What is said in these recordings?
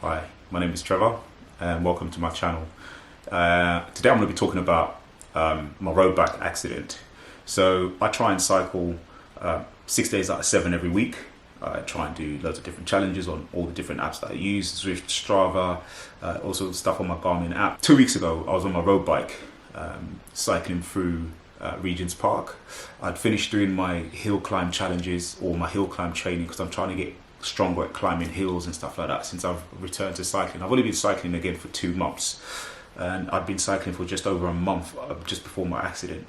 Hi, my name is Trevor and welcome to my channel. Today I'm going to be talking about my road bike accident. So I try and cycle 6 days out of 7 every week. I try and do loads of different challenges on all the different apps that I use, Zwift, Strava, also stuff on my Garmin app. 2 weeks ago I was on my road bike cycling through Regent's Park. I'd finished doing my hill climb challenges or my hill climb training because I'm trying to get stronger at climbing hills and stuff like that since I've returned to cycling. I've only been cycling again for 2 months and I'd been cycling for just over a month just before my accident.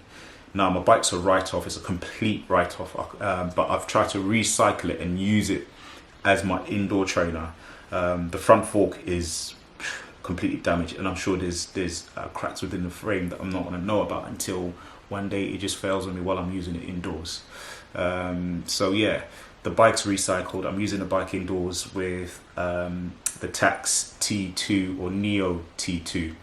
Now my bike's a write-off, it's a complete write-off, but I've tried to recycle it and use it as my indoor trainer. The front fork is completely damaged and I'm sure there's cracks within the frame that I'm not going to know about until one day it just fails on me while I'm using it indoors. So yeah, the bike's recycled. I'm using the bike indoors with the Tacx T2 or Neo T2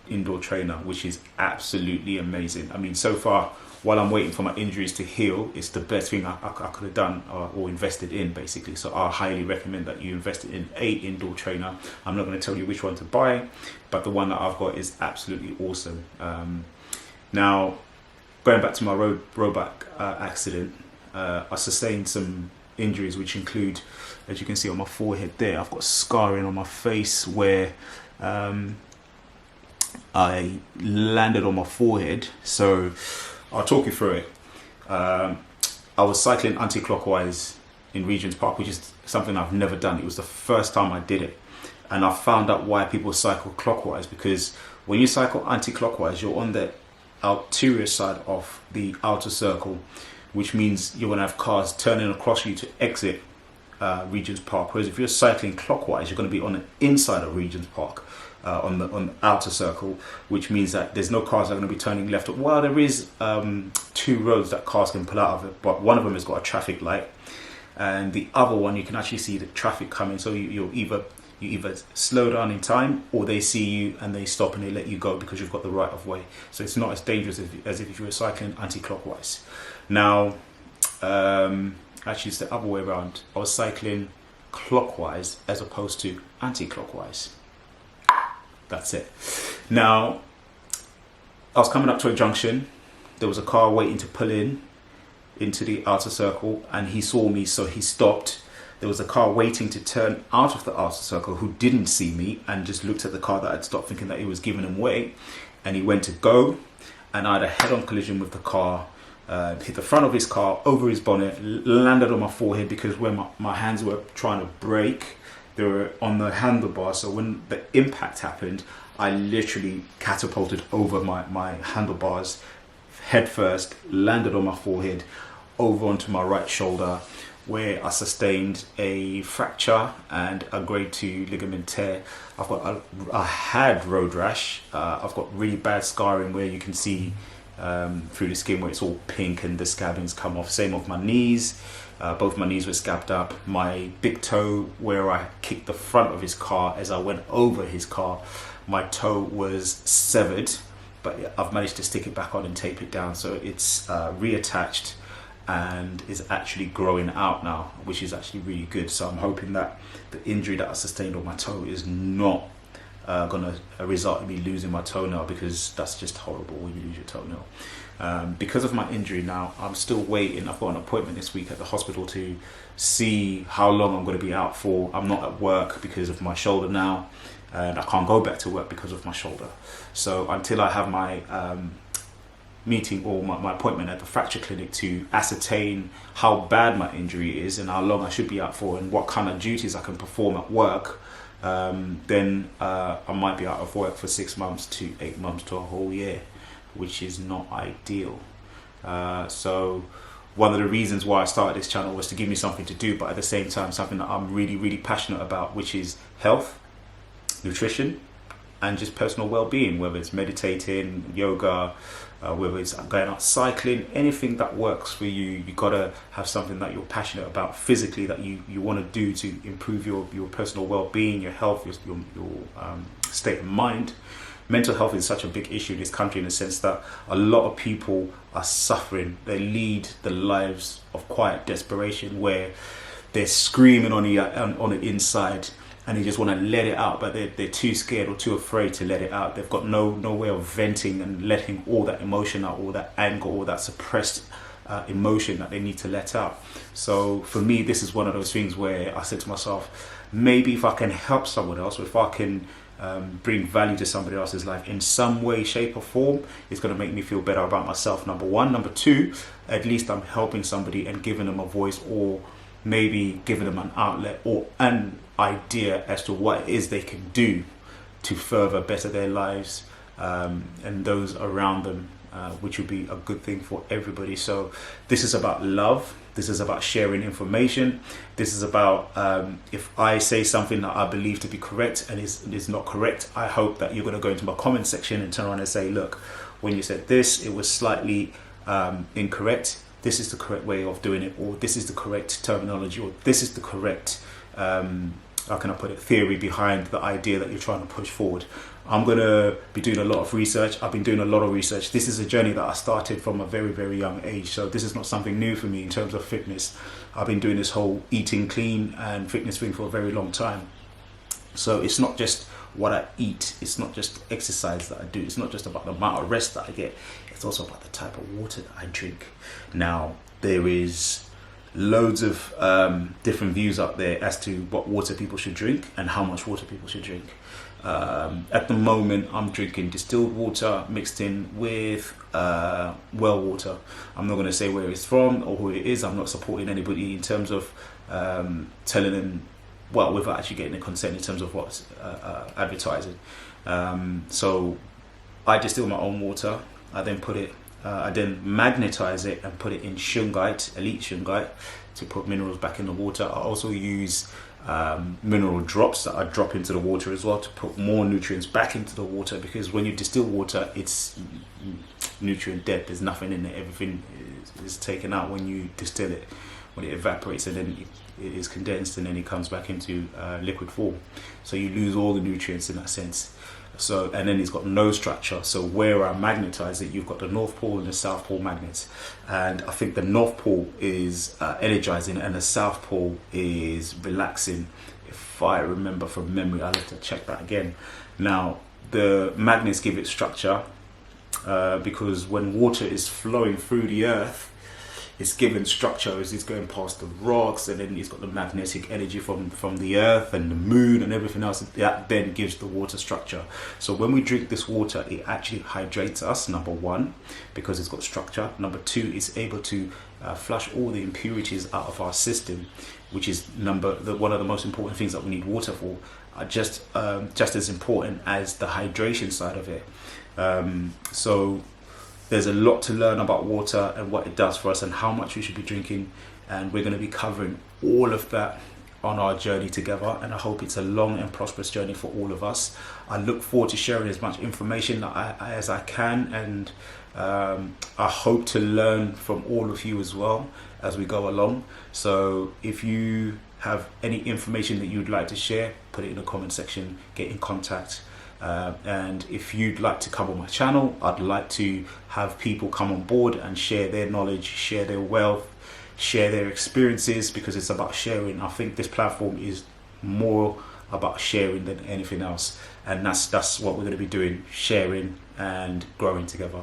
indoor trainer, which is absolutely amazing. I mean, so far, while I'm waiting for my injuries to heal, it's the best thing I could have done or invested in, basically. So I highly recommend that you invest in a indoor trainer. I'm not going to tell you which one to buy, but the one that I've got is absolutely awesome. Now, going back to my road bike accident, I sustained some injuries which include, as you can see on my forehead there, I've got scarring on my face where I landed on my forehead. So I'll talk you through it. I was cycling anti-clockwise in Regent's Park, which is something I've never done. It was the first time I did it. And I found out why people cycle clockwise, because when you cycle anti-clockwise, you're on the ulterior side of the outer circle, which means you're going to have cars turning across you to exit Regent's Park. Whereas if you're cycling clockwise, you're going to be on the inside of Regent's Park, on the outer circle, which means that there's no cars that are going to be turning left. Well, there is 2 roads that cars can pull out of it, but one of them has got a traffic light, and the other one you can actually see the traffic coming. So you either slow down in time, or they see you and they stop and they let you go because you've got the right of way. So it's not as dangerous as if you were cycling anti-clockwise. Now, actually it's the other way around. I was cycling clockwise as opposed to anti-clockwise. That's it. Now, I was coming up to a junction. There was a car waiting to pull in into the outer circle, and he saw me, so he stopped. There was a car waiting to turn out of the outer circle who didn't see me and just looked at the car that had stopped, thinking that it was giving him way, and he went to go, and I had a head-on collision with the car. Hit the front of his car, over his bonnet, landed on my forehead because when my hands were trying to brake, they were on the handlebar. So when the impact happened, I literally catapulted over my handlebars head first, landed on my forehead, over onto my right shoulder, where I sustained a fracture and a grade 2 ligament tear. I had road rash. I've got really bad scarring where you can see through the skin where it's all pink and the scabbings come off. Same with my knees. Both my knees were scabbed up. My big toe, where I kicked the front of his car as I went over his car, my toe was severed, but I've managed to stick it back on and tape it down, so it's reattached and is actually growing out now, which is actually really good. So I'm hoping that the injury that I sustained on my toe is not gonna result in me losing my toenail, because that's just horrible when you lose your toenail. Because of my injury now, I'm still waiting. I've got an appointment this week at the hospital to see how long I'm going to be out for. I'm not at work because of my shoulder now, and I can't go back to work because of my shoulder. So until I have my meeting or my appointment at the fracture clinic to ascertain how bad my injury is and how long I should be out for and what kind of duties I can perform at work, then I might be out of work for 6 months to 8 months to a whole year, which is not ideal. So one of the reasons why I started this channel was to give me something to do, but at the same time something that I'm really, really passionate about, which is health, nutrition, and just personal well-being, whether it's meditating, yoga, whether it's going out cycling, anything that works for you. You gotta have something that you're passionate about physically, that you want to do to improve your personal well-being, your health, your state of mind. Mental health is such a big issue in this country, in the sense that a lot of people are suffering. They lead the lives of quiet desperation, where they're screaming on the inside, and they just want to let it out, but they're too scared or too afraid to let it out. They've got no way of venting and letting all that emotion out, all that anger, all that suppressed emotion that they need to let out. So for me, this is one of those things where I said to myself, maybe if I can help someone else, or if I can bring value to somebody else's life in some way, shape or form, it's going to make me feel better about myself, number one. Number two, at least I'm helping somebody and giving them a voice, or maybe giving them an outlet or an idea as to what it is they can do to further better their lives and those around them, which would be a good thing for everybody. So this is about love. This is about sharing information. This is about if I say something that I believe to be correct and is not correct, I hope that you're going to go into my comment section and turn around and say, look, when you said this, it was slightly incorrect. This is the correct way of doing it, or this is the correct terminology, or this is the correct, how can I put it, theory behind the idea that you're trying to push forward. I'm going to be doing a lot of research. I've been doing a lot of research. This is a journey that I started from a very, very young age. So this is not something new for me in terms of fitness. I've been doing this whole eating clean and fitness thing for a very long time. So it's not just what I eat. It's not just exercise that I do. It's not just about the amount of rest that I get. It's also about the type of water that I drink. Now, there is loads of different views up there as to what water people should drink and how much water people should drink. At the moment, I'm drinking distilled water mixed in with well water. I'm not going to say where it's from or who it is. I'm not supporting anybody in terms of telling them, well, without actually getting the consent in terms of what's advertising. So I distill my own water. I then put it, I then magnetize it and put it in shungite, elite shungite, to put minerals back in the water. I also use mineral drops that I drop into the water as well to put more nutrients back into the water, because when you distill water, it's nutrient dead. There's nothing in it. Everything is taken out when you distill it, when it evaporates, and then it is condensed, and then it comes back into liquid form. So you lose all the nutrients in that sense. So, and then it's got no structure. So where I magnetize it, you've got the North Pole and the South Pole magnets. And I think the North Pole is energizing and the South Pole is relaxing. If I remember from memory, I'll have to check that again. Now, the magnets give it structure because when water is flowing through the earth, it's given structure as it's going past the rocks, and then it's got the magnetic energy from the earth and the moon and everything else. That then gives the water structure. So when we drink this water, it actually hydrates us, number one, because it's got structure. Number two, it's able to flush all the impurities out of our system, which is one of the most important things that we need water for, just as important as the hydration side of it. So there's a lot to learn about water and what it does for us and how much we should be drinking, and we're going to be covering all of that on our journey together, and I hope it's a long and prosperous journey for all of us. I look forward to sharing as much information as I can, and I hope to learn from all of you as well as we go along. So if you have any information that you'd like to share, put it in the comment section, get in contact. And if you'd like to come on my channel, I'd like to have people come on board and share their knowledge, share their wealth, share their experiences, because it's about sharing. I think this platform is more about sharing than anything else, and that's what we're going to be doing, sharing and growing together.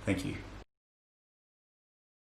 Thank you.